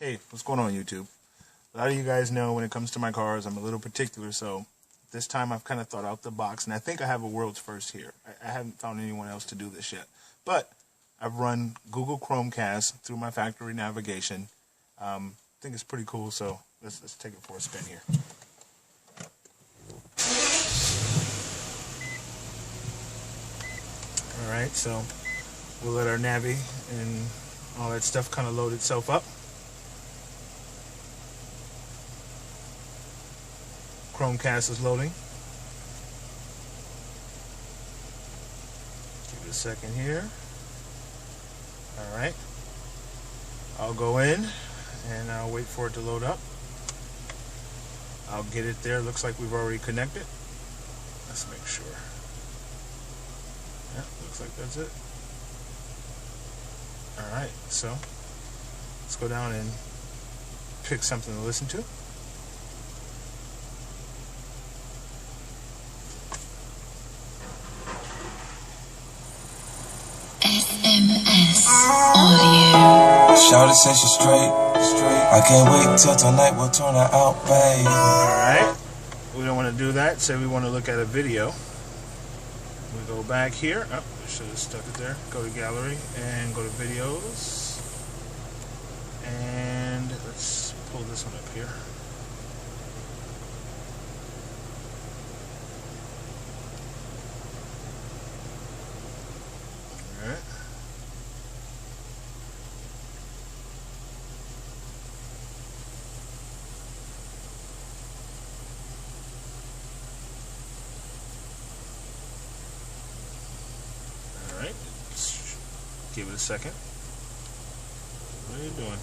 Hey, what's going on, YouTube? A lot of you guys know when it comes to my cars, I'm a little particular, so this time I've kind of thought out the box, and I think I have a world's first here. I haven't found anyone else to do this yet, but I've run Google Chromecast through my factory navigation. I think it's pretty cool, so let's take it for a spin here. Alright, so we'll let our Navi and all that stuff kind of load itself up. Chromecast is loading. Give it a second here. Alright. I'll go in and I'll wait for it to load up. I'll get it there. Looks like we've already connected. Let's make sure. Yeah, looks like that's it. Alright, so let's go down and pick something to listen to. SMS audio. Shawty say she straight. I can't wait till tonight. We'll turn her out, babe. Alright, we don't want to do that. Say we want to look at a video. We go back here. Oh, I should have stuck it there. Go to gallery and go to videos. And let's pull this one up here. Alright. Alright, let's give it a second. What are you doing?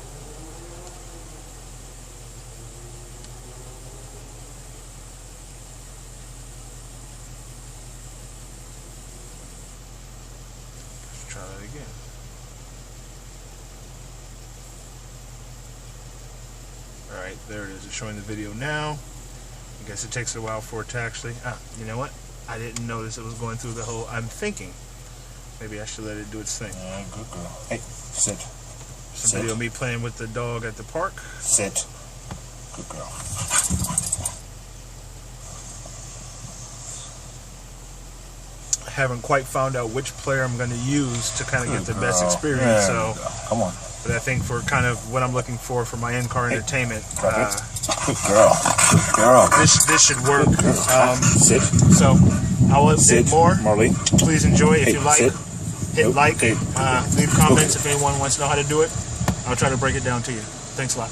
Let's try that again. Alright, there it is. It's showing the video now. I guess it takes a while for it to actually... you know what? I didn't notice it was going through the whole... I'm thinking. Maybe I should let it do its thing. Good girl. Hey, sit. Some video of me playing with the dog at the park. Sit. Good girl. I haven't quite found out which player I'm going to use to kind of get the best experience. So, come on. but I think for kind of what I'm looking for my in-car entertainment, good girl. Good girl. this should work. Sit. So I will update more. Marley. Please enjoy. If you like, sit. hit like. Okay. Leave comments if anyone wants to know how to do it. I'll try to break it down to you. Thanks a lot.